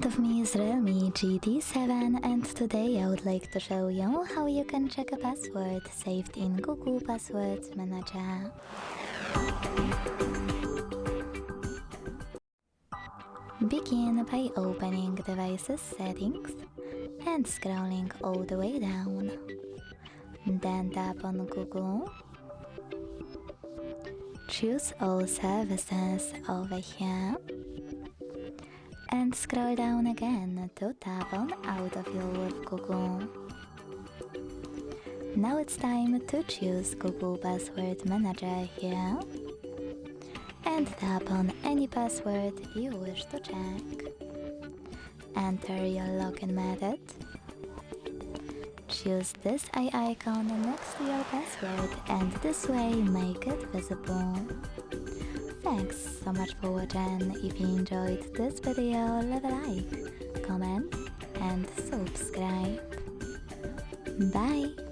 of me is REALME GT7 and today I would like to show you how you can check a password saved in Google Passwords Manager. Begin by opening Devices Settings and scrolling all the way down. Then tap on Google. Choose All Services over here. And scroll down again to tap on Autofill with Google. Now it's time to choose Google Password Manager here. And tap on any password you wish to check. Enter your login method. Choose this eye icon next to your password and this way make it visible. Thanks so much for watching. If you enjoyed this video, leave a like, comment and subscribe. Bye!